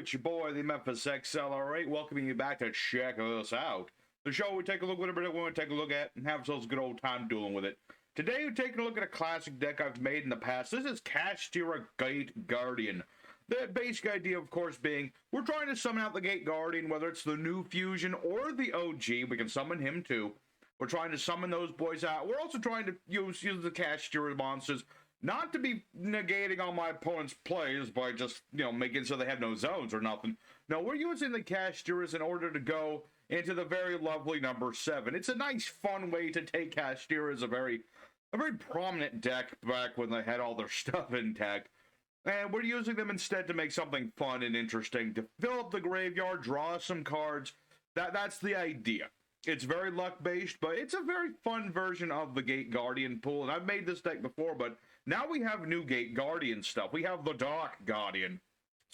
it's your boy, the Memphis XLR8, welcoming you back to check us out. The show we take a look at whatever we want to take a look at and have ourselves a good old time dueling with it. Today we're taking a look at a classic deck I've made in the past. This is Kashtira Gateguardian. The basic idea, of course, being we're trying to summon out the Gateguardian, whether it's the new fusion or the OG. We can summon him too. We're trying to summon those boys out. We're also trying to use the Kashtira monsters, not to be negating on my opponent's plays by just, making so they have no zones or nothing. No, we're using the Kashtiras in order to go into the very lovely number 7. It's a nice, fun way to take Kashtira as a very prominent deck back when they had all their stuff intact. And we're using them instead to make something fun and interesting, to fill up the graveyard, draw some cards. That's the idea. It's very luck-based, but it's a very fun version of the Gateguardian pool. And I've made this deck before, but now we have new Gateguardian stuff. We have the Dark Guardian.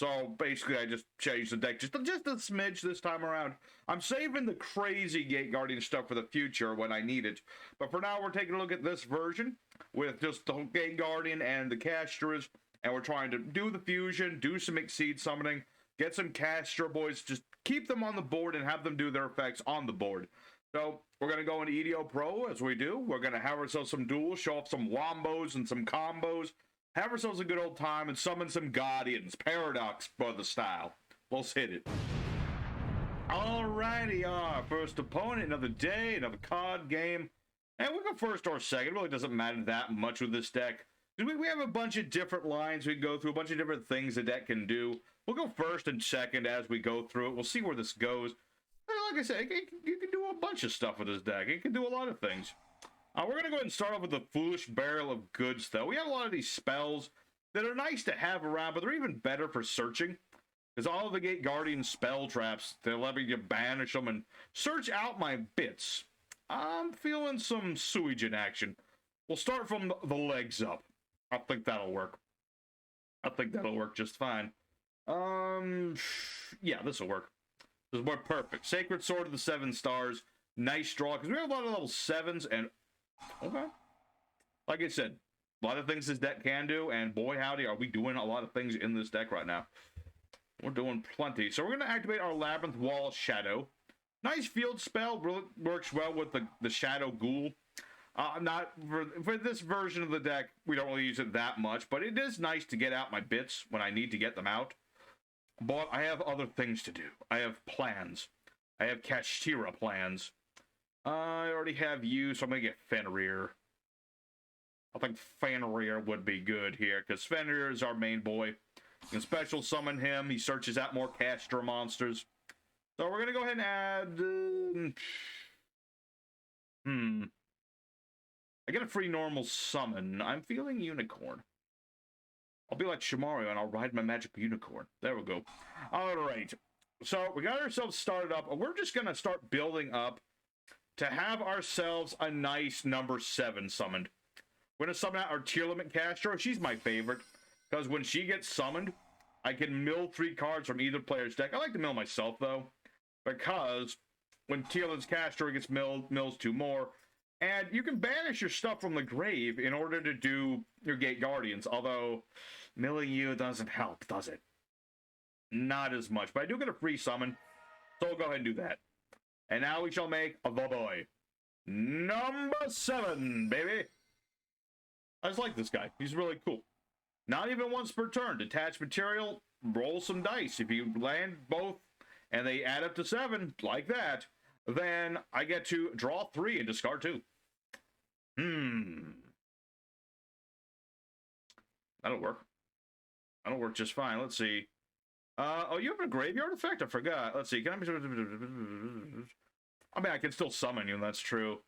So basically, I just changed the deck just a smidge this time around. I'm saving the crazy Gateguardian stuff for the future when I need it. But for now, we're taking a look at this version with just the Gateguardian and the Kashtiras. And we're trying to do the fusion, do some Exceed summoning, get some Kashtira boys, just keep them on the board and have them do their effects on the board. So we're going to go into EDO Pro as we do. We're going to have ourselves some duels, show off some wombos and some combos, have ourselves a good old time, and summon some Guardians. Paradox brother style. Let's hit it. Alrighty, our first opponent, another day, another card game. And we go first or second. It really doesn't matter that much with this deck. We have a bunch of different lines we can go through, a bunch of different things the deck can do. We'll go first and second as we go through it. We'll see where this goes. Like I said, you can do a bunch of stuff with this deck. It can do a lot of things. We're going to go ahead and start off with the Foolish Barrel of Goods, though. We have a lot of these spells that are nice to have around, but they're even better for searching. Because all of the Gateguardian spell traps, they'll let me banish them and search out my bits. I'm feeling some Suijin action. We'll start from the legs up. I think that'll work. I think that'll work just fine. Yeah, this'll work. This is more perfect. Sacred Sword of the 7 stars. Nice draw, because we have a lot of level 7s, and... Okay. Like I said, a lot of things this deck can do, and boy howdy, are we doing a lot of things in this deck right now. We're doing plenty. So we're going to activate our Labyrinth Wall Shadow. Nice field spell. Really works well with the Shadow Ghoul. Not for this version of the deck, we don't really use it that much, but it is nice to get out my bits when I need to get them out. But I have other things to do. I have plans. I have Kashtira plans. I already have you, so I'm going to get Fenrir. I think Fenrir would be good here, because Fenrir is our main boy. You can special summon him. He searches out more Kashtira monsters. So we're going to go ahead and add... I get a free normal summon. I'm feeling Unicorn. I'll be like Shimario and I'll ride my magical unicorn. There we go. All right. So we got ourselves started up. We're just going to start building up to have ourselves a nice number 7 summoned. We're going to summon out our Tearlaments Kashtira. She's my favorite because when she gets summoned, I can mill 3 cards from either player's deck. I like to mill myself, though, because when Tearlaments Kashtira gets milled, mills 2 more. And you can banish your stuff from the grave in order to do your Gateguardians, although milling you doesn't help, does it? Not as much, but I do get a free summon, so we'll go ahead and do that. And now we shall make the boy. Number 7, baby! I just like this guy. He's really cool. Not even once per turn. Detach material, roll some dice. If you land both and they add up to 7, like that, then I get to draw 3 and discard 2. That'll work. That'll work just fine. Let's see. Oh, you have a graveyard effect? I forgot. Let's see. Can I can still summon you, that's true.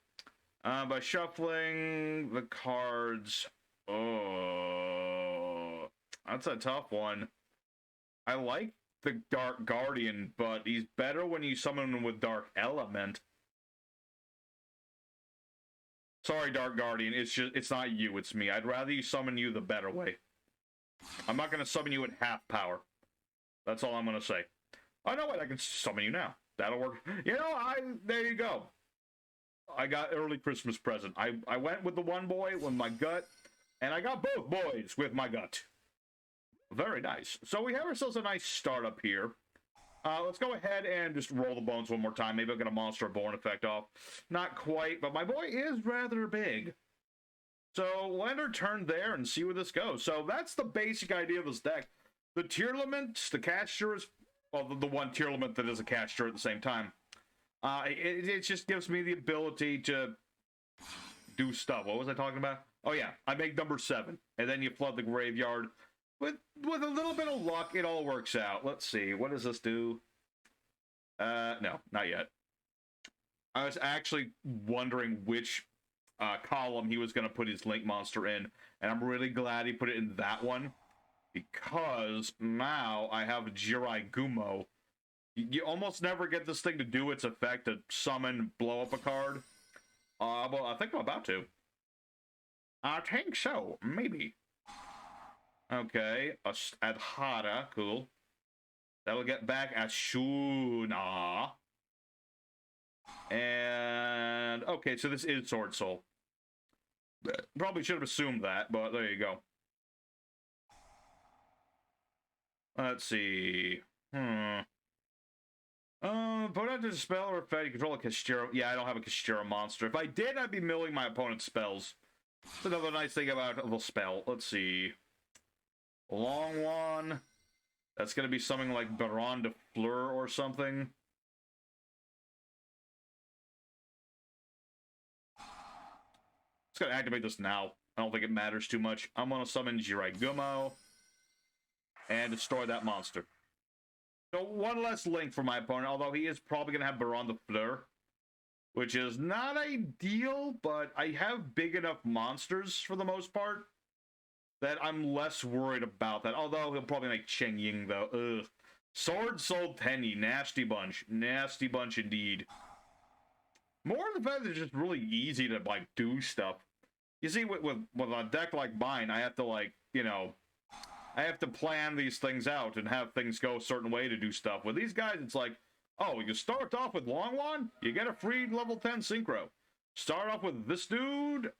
By shuffling the cards. Oh, that's a tough one. I like the Dark Guardian, but he's better when you summon him with Dark Element. Sorry, Dark Guardian, it's not you, it's me. I'd rather you summon you the better way. I'm not going to summon you at half power. That's all I'm going to say. Oh, no, wait, I can summon you now. That'll work. There you go. I got early Christmas present. I went with the one boy with my gut, and I got both boys with my gut. Very nice. So we have ourselves a nice startup here. Let's go ahead and just roll the bones one more time. Maybe I'll get a Monster Born effect off. Not quite, but my boy is rather big. So we'll end our turn there and see where this goes. So that's the basic idea of this deck. The Tearlaments, the Kashtira, well, the one Tearlament that is a Kashtira at the same time. It just gives me the ability to do stuff. What was I talking about? Oh yeah, I make number 7, and then you flood the graveyard. With a little bit of luck, it all works out. Let's see. What does this do? No, not yet. I was actually wondering which column he was going to put his Link monster in, and I'm really glad he put it in that one, because now I have Jirai Gumo. You almost never get this thing to do its effect to summon, blow up a card. Well, I think I'm about to. I think so, maybe. Okay, Adhara, cool. That'll get back Ashuna. And, okay, so this is Swordsoul. Probably should have assumed that, but there you go. Let's see. Put out the spell or effect, you control a Kashtira. Yeah, I don't have a Kashtira monster. If I did, I'd be milling my opponent's spells. That's another nice thing about the spell. Let's see. Long one. That's going to be something like Baron de Fleur or something. Just going to activate this now. I don't think it matters too much. I'm going to summon Jirai Gumo and destroy that monster. So one less link for my opponent, although he is probably going to have Baron de Fleur, which is not ideal, but I have big enough monsters for the most part that I'm less worried about that. Although he'll probably make Cheng Ying, though. Ugh. Swordsoul tenyi. Nasty bunch. Nasty bunch indeed. More of the fact that it's just really easy to, like, do stuff. You see, with a deck like mine, I have to, like, you know, I have to plan these things out and have things go a certain way to do stuff. With these guys, it's like, oh, you start off with Long One, you get a free level 10 Synchro. Start off with this dude,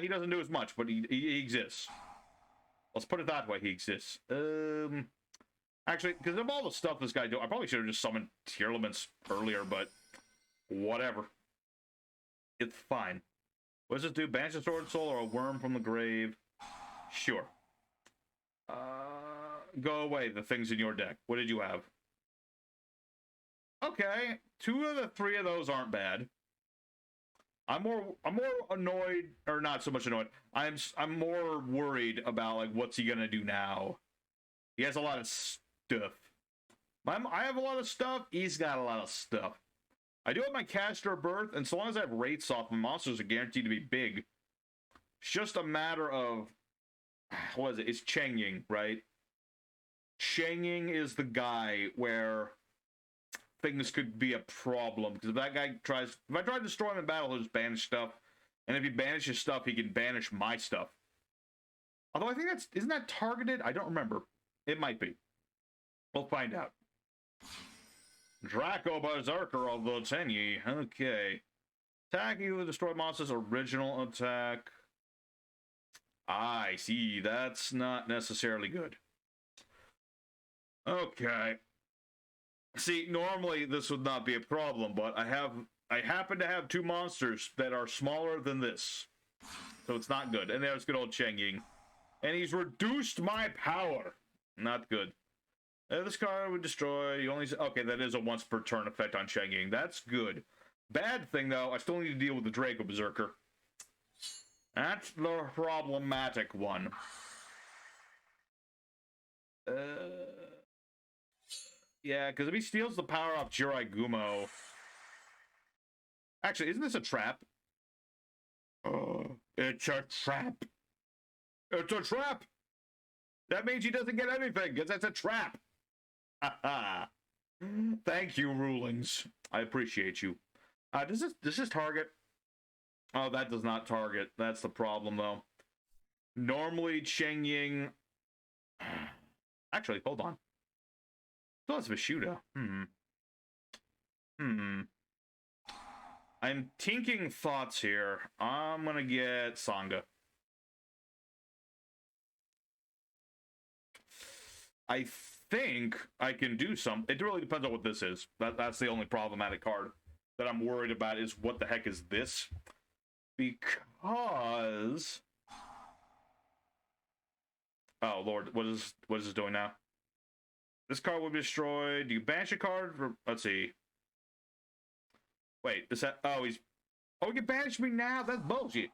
he doesn't do as much, but he exists. Let's put it that way, he exists. Actually, because of all the stuff this guy do, I probably should have just summoned Tearlaments earlier, but whatever. It's fine. What does this do? Banish a Swordsoul or a worm from the grave? Sure. Go away, the things in your deck. What did you have? Okay, 2 of the 3 of those aren't bad. I'm more annoyed, or not so much annoyed. I'm more worried about, like, what's he gonna do now. He has a lot of stuff. I have a lot of stuff. He's got a lot of stuff. I do have my Kashtira Birth, and so long as I have wraithsoth, my monsters are guaranteed to be big. It's just a matter of, what is it? It's Cheng Ying, right? Cheng Ying is the guy where things could be a problem, because if that guy tries, if I try to destroy him in battle, he'll just banish stuff, and if he banishes stuff, he can banish my stuff. Although I think isn't that targeted? I don't remember. It might be. We'll find out. Draco Berserker of the Tenyi. Okay. Attack you with destroy monsters. Original attack. I see. That's not necessarily good. Okay. See, normally this would not be a problem, but I happen to have 2 monsters that are smaller than this. So it's not good. And there's good old Cheng Ying. And he's reduced my power. Not good. This card would destroy, you only, okay, that is a once per turn effect on Cheng Ying. That's good. Bad thing, though, I still need to deal with the Draco Berserker. That's the problematic one. Yeah, because if he steals the power off Jirai Gumo... Actually, isn't this a trap? Oh, it's a trap. It's a trap! That means he doesn't get anything, because it's a trap! Haha. Thank you, rulings. I appreciate you. Does this target? Oh, that does not target. That's the problem, though. Normally, Cheng Ying... Actually, hold on. Still has Vishuda. I'm thinking thoughts here. I'm gonna get Sanga. I think I can do some. It really depends on what this is. That's the only problematic card that I'm worried about is what the heck is this? Because... Oh, Lord. What is this doing now? This card will be destroyed. Do you banish a card? Let's see. Wait, is that... Oh, he's... Oh, he can banish me now? That's bullshit.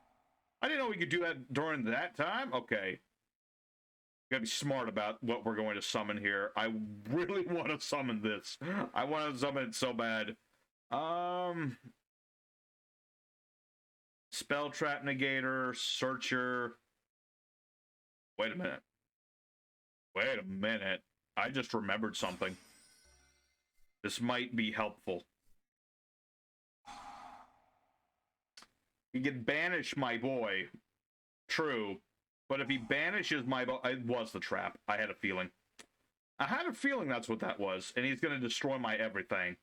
I didn't know we could do that during that time. Okay. Gotta be smart about what we're going to summon here. I really want to summon this. I want to summon it so bad. Spell Trap Negator, Searcher. Wait a minute. Wait a minute. I just remembered something. This might be helpful. He can banish my boy. True. But if he banishes my boy... It was the trap. I had a feeling. I had a feeling that's what that was. And he's going to destroy my everything.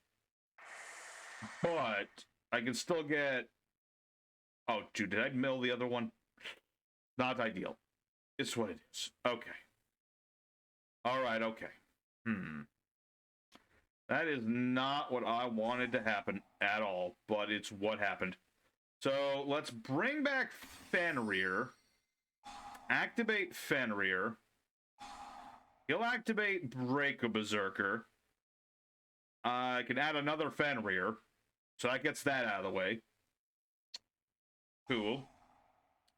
But I can still get... Oh, dude, did I mill the other one? Not ideal. It's what it is. Okay. Alright, okay. That is not what I wanted to happen at all, but it's what happened. So, let's bring back Fenrir. Activate Fenrir. He'll activate Break a Berserker. I can add another Fenrir. So that gets that out of the way. Cool.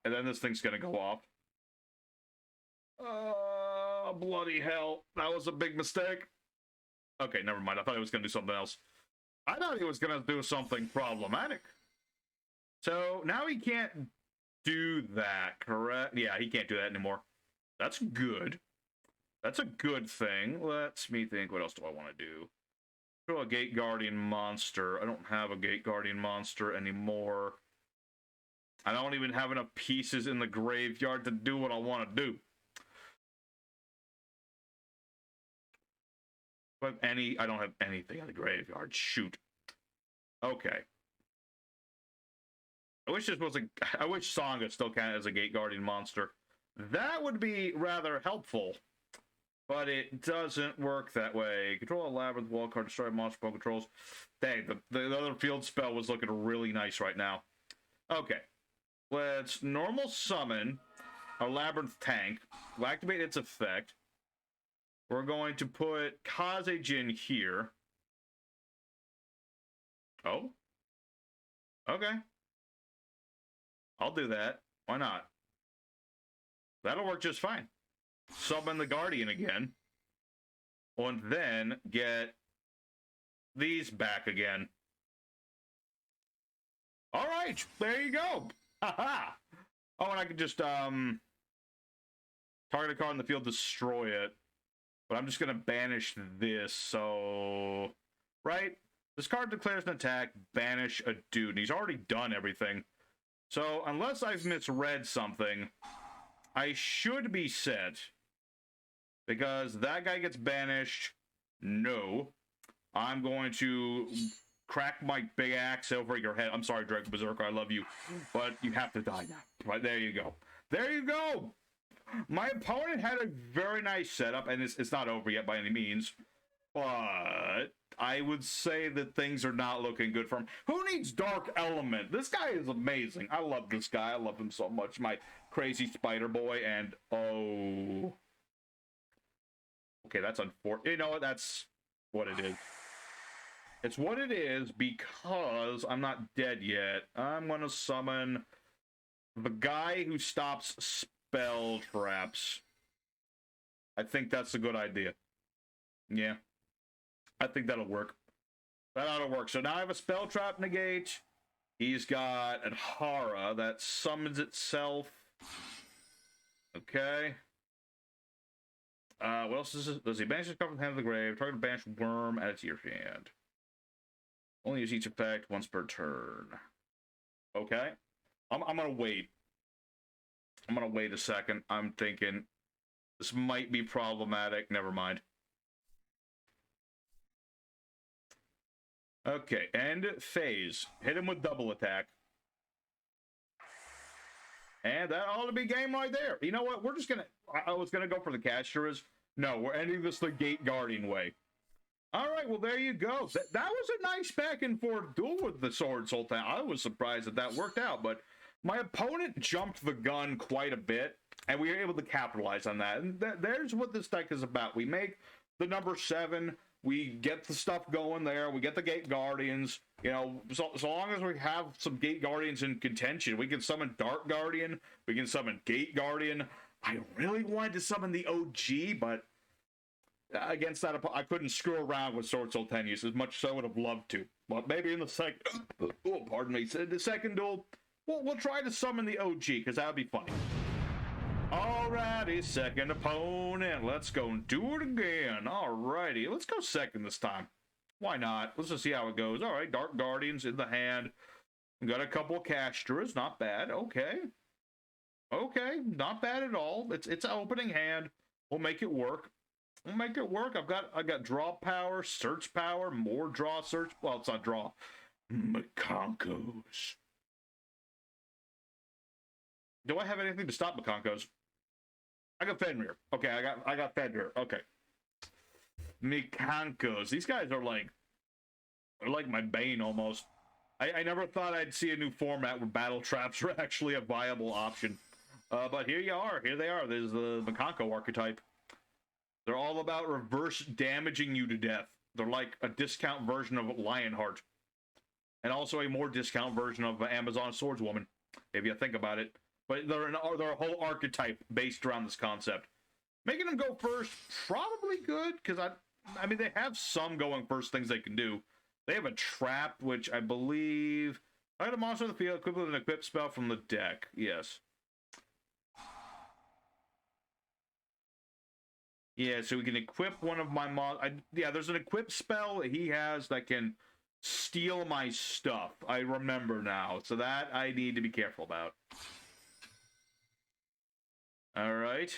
And then this thing's gonna go off. Oh, bloody hell. That was a big mistake. Okay, never mind. I thought he was gonna do something else. I thought he was gonna do something problematic. So, now he can't do that, correct? Yeah, he can't do that anymore. That's good. That's a good thing. Let me think. What else do I want to do? Throw a gateguardian monster. I don't have a gateguardian monster anymore. I don't even have enough pieces in the graveyard to do what I want to do. But I don't have anything in the graveyard. Shoot. Okay. I wish this was I wish Sanga still counted as a gateguardian monster. That would be rather helpful. But it doesn't work that way. Control a Labyrinth, wall card, destroy monster spell controls. Dang, the other field spell was looking really nice right now. Okay. Let's normal summon our Labyrinth tank. We'll activate its effect. We're going to put Kazejin here. Oh? Okay. I'll do that. Why not? That'll work just fine. Summon the Guardian again. And then get these back again. Alright, there you go. Haha. Oh, and I could just target a card in the field, destroy it. But I'm just gonna banish this, so right? This card declares an attack, banish a dude. And he's already done everything. So, unless I've misread something, I should be set. Because that guy gets banished. No. I'm going to crack my big axe over your head. I'm sorry, Dragon Berserker, I love you. But you have to die now. Right, there you go. There you go! My opponent had a very nice setup, and it's not over yet by any means. But I would say that things are not looking good for him. Who needs Dark Element? This guy is amazing. I love this guy. I love him so much. My crazy spider boy, and oh... Okay, that's unfortunate. You know what? That's what it is. It's what it is because I'm not dead yet. I'm going to summon the guy who stops spell traps. I think that's a good idea. Yeah. I think that'll work. That ought to work. So now I have a spell trap negate. He's got a Hara that summons itself. Okay. What else is this? Does he banish his card from the hand of the grave? Target banish worm, add it to your hand. Only use each effect once per turn. Okay. I'm gonna wait. I'm gonna wait a second. I'm thinking this might be problematic. Never mind. Okay, end phase. Hit him with double attack. And that ought to be game right there. You know what? We're just gonna... I was gonna go for the Kashtiras, No, we're ending this the Gateguardian way. All right, well, there you go. That was a nice back and forth duel with the Swordsoul thing. I was surprised that worked out, but my opponent jumped the gun quite a bit, and we were able to capitalize on that. And there's what this deck is about. We make the number 7, we get the stuff going there, we get the Gate Guardians. You know, so long as we have some Gate Guardians in contention, we can summon Dark Guardian, we can summon Gate Guardian. I really wanted to summon the OG, but against that, I couldn't screw around with Swordsoul tenyis as much as I would have loved to. But maybe in the second, oh, pardon me, the second duel, we'll try to summon the OG, because that would be funny. Alrighty, second opponent. Let's go and do it again. Alrighty, let's go second this time. Why not? Let's just see how it goes. Alright, Dark Guardians in the hand. We got a couple of Kashtiras, not bad. Okay. Okay, not bad at all. It's an opening hand. We'll make it work. We'll make it work. I got draw power, search power, more draw, search. Well, it's not draw. Mikankos. Do I have anything to stop Mikankos? I got Fenrir. Okay, I got Fenrir. Okay. Mikankos. These guys are like my bane almost. I never thought I'd see a new format where battle traps are actually a viable option. But here you are. Here they are. There's the Mikako archetype. They're all about reverse damaging you to death. They're like a discount version of Lionheart. And also a more discount version of Amazon Swordswoman, if you think about it. But they're a whole archetype based around this concept. Making them go first, probably good, because I mean, they have some going first things they can do. They have a trap, which I believe... I had a monster in the field equipped with an equip spell from the deck. Yes. Yeah, so we can equip one of my yeah, there's an equip spell that he has that can steal my stuff. I remember now. So that I need to be careful about. Alright.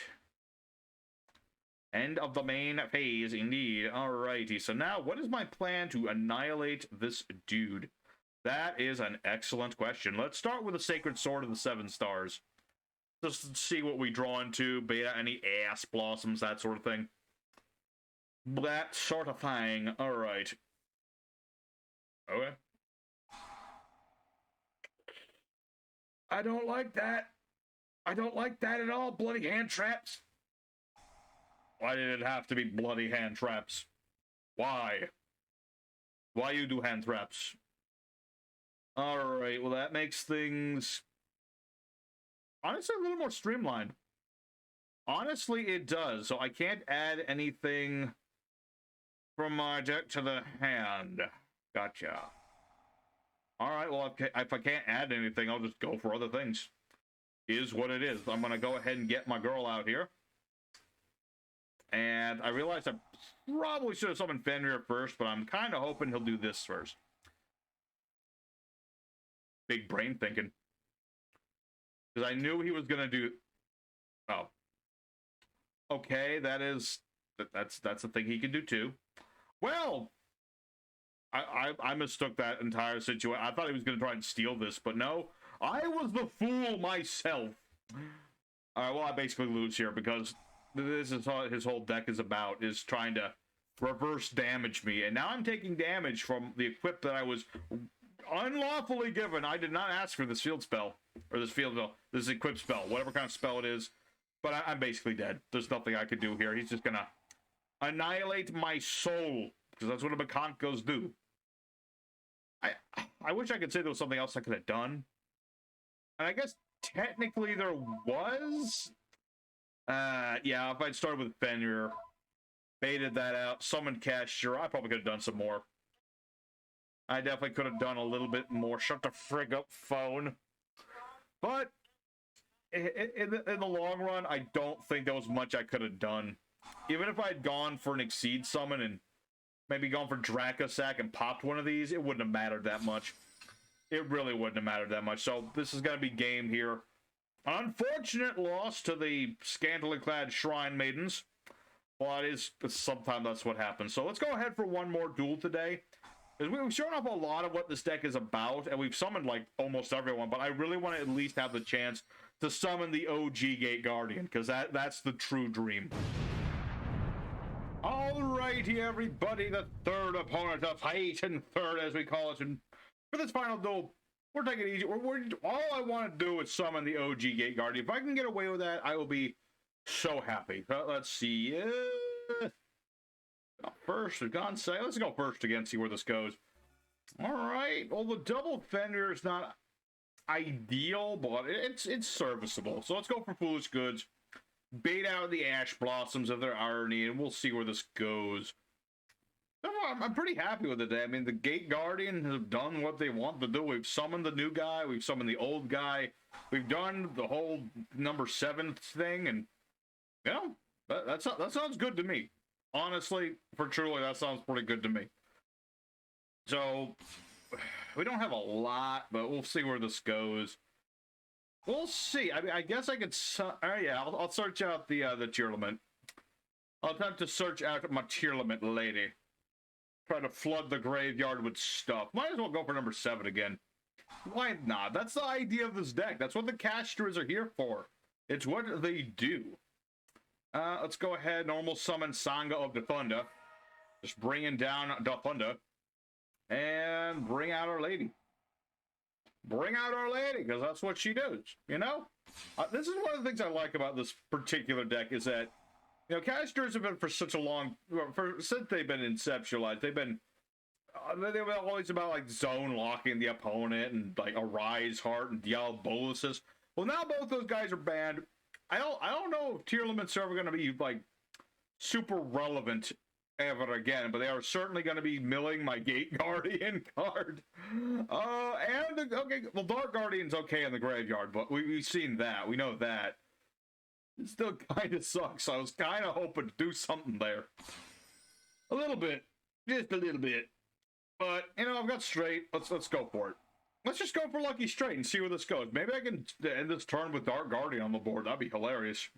End of the main phase, indeed. Alrighty, so now what is my plan to annihilate this dude? That is an excellent question. Let's start with the Sacred Sword of the 7 Stars. Just see what we draw into, beta, any ass blossoms, that sort of thing. That sort of thing. Alright. Okay. I don't like that. I don't like that at all, bloody hand traps. Why did it have to be bloody hand traps? Why? Why you do hand traps? Alright, well that makes things... honestly, a little more streamlined. Honestly, it does. So I can't add anything from my deck to the hand. Gotcha. Alright, well, if I can't add anything, I'll just go for other things. Is what it is. I'm going to go ahead and get my girl out here. And I realized I probably should have summoned Fenrir first, but I'm kind of hoping he'll do this first. Big brain thinking. Because I knew he was going to do... oh. Okay, that's the thing he can do too. Well, I mistook that entire situation. I thought he was going to try and steal this, but no. I was the fool myself. Alright, well, I basically lose here because this is all his whole deck is about, is trying to reverse damage me. And now I'm taking damage from the equip that I was unlawfully given. I did not ask for this field spell. Or this field spell. This equip spell. Whatever kind of spell it is. But I'm basically dead. There's nothing I could do here. He's just gonna annihilate my soul. Because that's what the Mikankos do. I wish I could say there was something else I could have done. And I guess technically there was. Yeah, if I'd started with Fenrir, baited that out, summoned Kashtira, I probably could have done some more. I definitely could have done a little bit more. Shut the frig up, phone. But in the long run, I don't think there was much I could have done. Even if I'd gone for an Exceed summon and maybe gone for Dracosac and popped one of these, it wouldn't have mattered that much. It really wouldn't have mattered that much. So this is going to be game here. Unfortunate loss to the scantily clad Shrine Maidens. Well, sometimes that's what happens. So let's go ahead for one more duel today. We've shown off a lot of what this deck is about, and we've summoned like almost everyone, but I really want to at least have the chance to summon the OG Gateguardian, because that's the true dream. Alrighty, everybody, the third opponent of Height and Third, as we call it. And for this final duel, we're taking it easy. All I want to do is summon the OG Gateguardian. If I can get away with that, I will be so happy. Let's see. First, we've gone second. Let's go first again, see where this goes. Alright, well, the double Fenrir is not ideal, but it's serviceable. So let's go for Foolish Goods. Bait out the Ash Blossoms of their irony, and we'll see where this goes. I'm pretty happy with it. I mean, the Gateguardian have done what they want to do. We've summoned the new guy. We've summoned the old guy. We've done the whole number 7 thing, and, you know, that sounds good to me. Honestly, for truly, that sounds pretty good to me. So, we don't have a lot, but we'll see where this goes. We'll see. I mean, I guess I could. Yeah, I'll search out the Tearlament. I'll attempt to search out my Tearlament lady. Try to flood the graveyard with stuff. Might as well go for number 7 again. Why not? That's the idea of this deck. That's what the Kashtiras are here for. It's what they do. Let's go ahead. Normal summon Sanga of Defunda. Just bringing down Defunda. And bring out our lady. Bring out our lady, because that's what she does, you know? This is one of the things I like about this particular deck, is that, you know, Kashtiras have been for such a long, since they've been inceptualized, they've been always about, like, zone locking the opponent, and, like, Arise Heart, and Diabolosis. Well, now both those guys are banned. I don't know if Tearlaments are ever going to be, like, super relevant ever again, but they are certainly going to be milling my Gateguardian card. Okay, well, Dark Guardian's okay in the graveyard, but we've seen that. We know that. It still kind of sucks. I was kind of hoping to do something there. A little bit. Just a little bit. But, you know, I've got straight. Let's go for it. Let's just go for Lucky Straight and see where this goes. Maybe I can end this turn with Dark Guardian on the board. That'd be hilarious.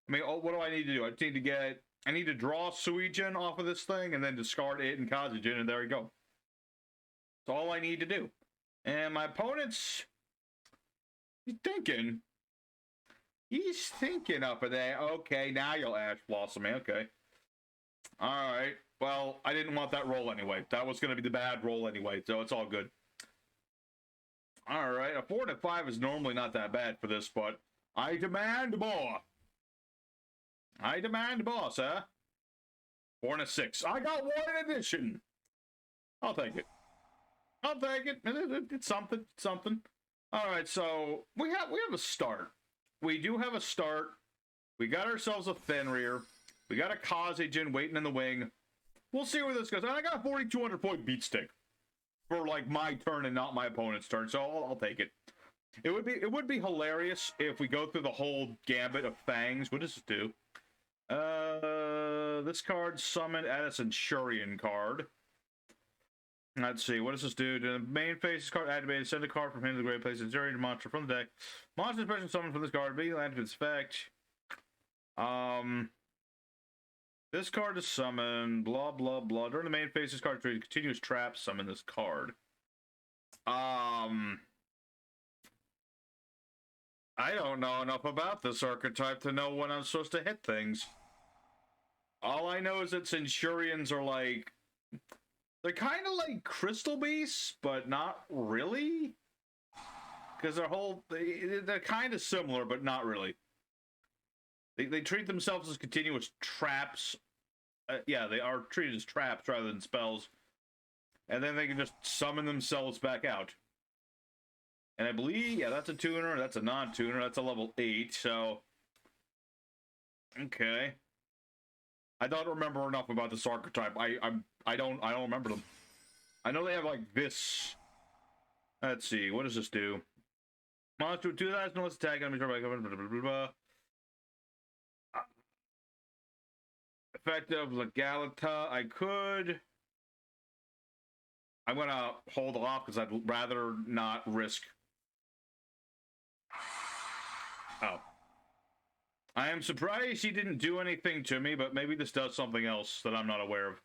I mean, what do I need to do? I need to draw Suijin off of this thing and then discard it and Kazejin, and there we go. That's all I need to do. And my opponent's... He's thinking up of there. Okay, now you'll Ash Blossom me. Okay. Alright. Well, I didn't want that roll anyway. That was going to be the bad roll anyway, so it's all good. Alright, a 4 and a 5 is normally not that bad for this, but I demand more. I demand more, sir. 4 and a 6. I got 1 in addition. I'll take it. I'll take it. It's something. Something. All right, so we have a start. We do have a start. We got ourselves a Fenrir. We got a Kazejin waiting in the wing. We'll see where this goes. And I got a 4,200 point beat stick for like my turn and not my opponent's turn, so I'll take it. It would be hilarious if we go through the whole gambit of Fangs. What does this do? This card summoned at a Centurion card. Let's see, what does this do? To the main phase, this card activated, send a card from him to the grave, place Centurion monster from the deck. Monster special summoned from this card, being landed to its effect. This card is summoned, blah, blah, blah. During the main phase, this card creates continuous trap, summon this card. I don't know enough about this archetype to know when I'm supposed to hit things. All I know is that Centurions are like... They're kind of like Crystal Beasts, but not really. Because they're kind of similar, but not really. They treat themselves as continuous traps. Yeah, they are treated as traps rather than spells. And then they can just summon themselves back out. And I believe, yeah, that's a tuner, that's a non-tuner, that's a level 8, so... Okay. I don't remember enough about this archetype. I don't remember them. I know they have, like, this... Let's see, what does this do? Monster with 2,000 less attack, enemy blah, blah, blah, blah, blah. Effective Legalita, I could... I'm gonna hold off, because I'd rather not risk... Oh. I am surprised he didn't do anything to me, but maybe this does something else that I'm not aware of.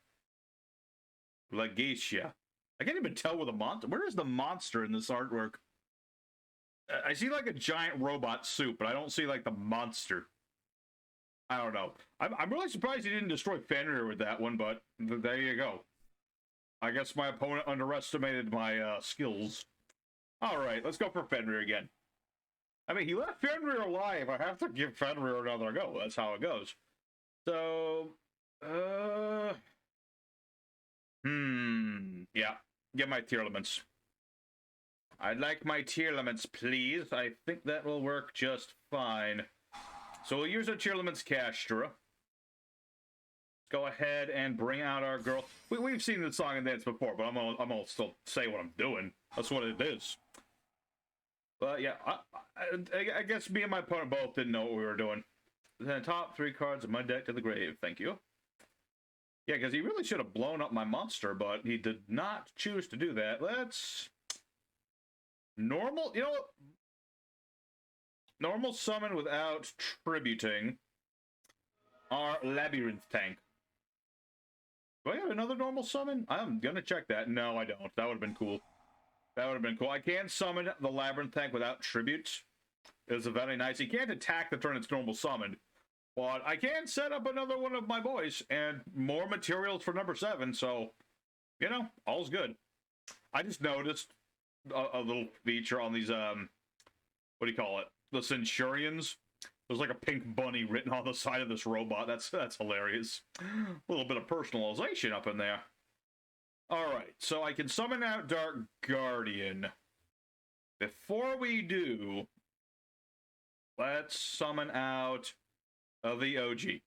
Legacia. I can't even tell where the monster... Where is the monster in this artwork? I see like a giant robot suit, but I don't see like the monster. I don't know. I'm really surprised he didn't destroy Fenrir with that one, but there you go. I guess my opponent underestimated my skills. Alright, let's go for Fenrir again. I mean, he left Fenrir alive. I have to give Fenrir another go. That's how it goes. So, yeah. Get my Tearlaments. I'd like my Tearlaments, please. I think that will work just fine. So we'll use our Tearlaments Kashtira. Go ahead and bring out our girl. We've seen the song and dance before, but I'm gonna still say what I'm doing. That's what it is. But yeah, I guess me and my opponent both didn't know what we were doing. Then top 3 cards of my deck to the grave. Thank you. Yeah, because he really should have blown up my monster, but he did not choose to do that. Let's... Normal... You know what? Normal summon without tributing our Labyrinth tank. Do I have another normal summon? I'm gonna check that. No, I don't. That would have been cool. That would have been cool. I can summon the Labyrinth tank without tribute. It's very nice. He can't attack the turn it's normal summoned. But I can set up another one of my boys and more materials for number 7. So, you know, all's good. I just noticed a little feature on these, what do you call it? The Centurions. There's like a pink bunny written on the side of this robot. That's hilarious. A little bit of personalization up in there. Alright, so I can summon out Dark Guardian. Before we do, let's summon out the OG.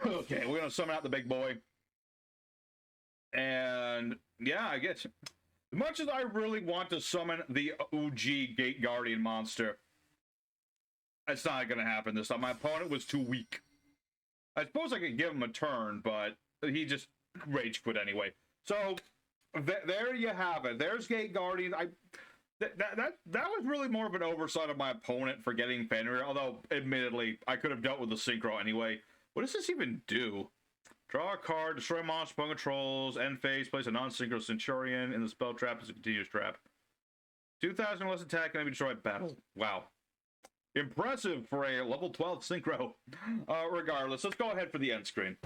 Okay, we're gonna summon out the big boy. And yeah, I guess as much as I really want to summon the OG Gateguardian monster, it's not gonna happen this time. My opponent was too weak. I suppose I could give him a turn, but he just rage quit anyway. So there you have it. There's Gateguardian. That was really more of an oversight of my opponent for getting Fenrir, although admittedly I could have dealt with the synchro anyway. What does this even do? Draw a card, destroy monster opponent controls, end phase, place a non-synchro Centurion in the spell trap as a continuous trap. 2,000 less attack can be destroyed battle. Wow. Impressive for a level 12 synchro. Regardless, let's go ahead for the end screen.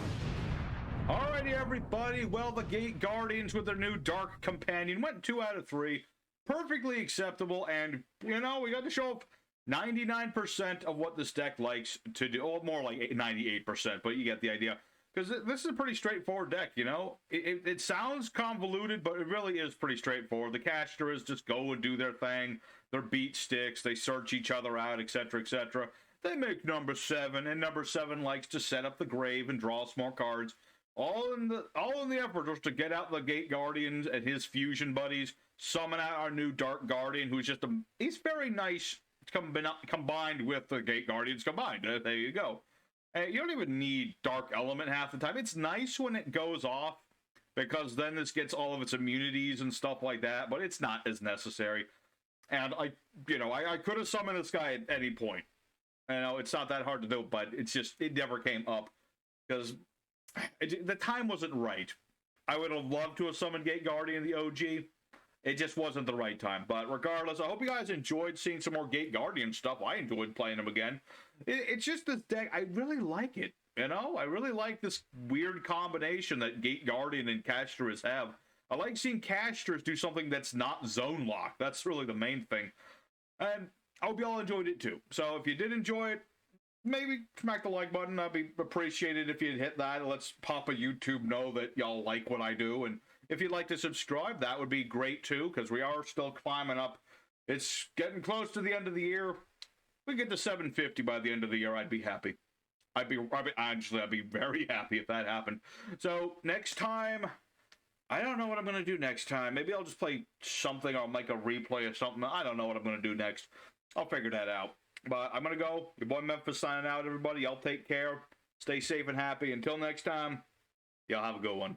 Alrighty, everybody. Well, the Gateguardians with their new Dark Companion went 2 out of 3. Perfectly acceptable, and, you know, we got to show up 99% of what this deck likes to do. Oh, more like 98%, but you get the idea. Because this is a pretty straightforward deck, you know? It sounds convoluted, but it really is pretty straightforward. The Kashtiras just go and do their thing. They're beat sticks, they search each other out, etc., etc. They make number 7, and number 7 likes to set up the grave and draw some more cards. All in the effort was to get out the Gateguardians and his fusion buddies, summon out our new Dark Guardian, who's just he's very nice combined with the Gateguardians combined. There you go. You don't even need Dark Element half the time. It's nice when it goes off, because then this gets all of its immunities and stuff like that, but it's not as necessary. And I could have summoned this guy at any point. You know, it's not that hard to do, but it's just, it never came up, because the time wasn't right. I would have loved to have summoned Gateguardian, the OG. It just wasn't the right time. But regardless, I hope you guys enjoyed seeing some more Gateguardian stuff. I enjoyed playing them again. It's just this deck, I really like it. You know, I really like this weird combination that Gateguardian and Kashtiras have. I like seeing Kashtiras do something that's not zone lock. That's really the main thing. And I hope y'all enjoyed it too. So if you did enjoy it, maybe smack the like button. I'd be appreciated if you'd hit that. Let's Papa YouTube know that y'all like what I do. And if you'd like to subscribe, that would be great too, because we are still climbing up. It's getting close to the end of the year. If we get to 750 by the end of the year, I'd be happy. I'd be very happy if that happened. So next time, I don't know what I'm going to do next time. Maybe I'll just play something or make a replay or something. I don't know what I'm going to do next. I'll figure that out. But I'm going to go. Your boy Memphis signing out, everybody. Y'all take care. Stay safe and happy. Until next time, y'all have a good one.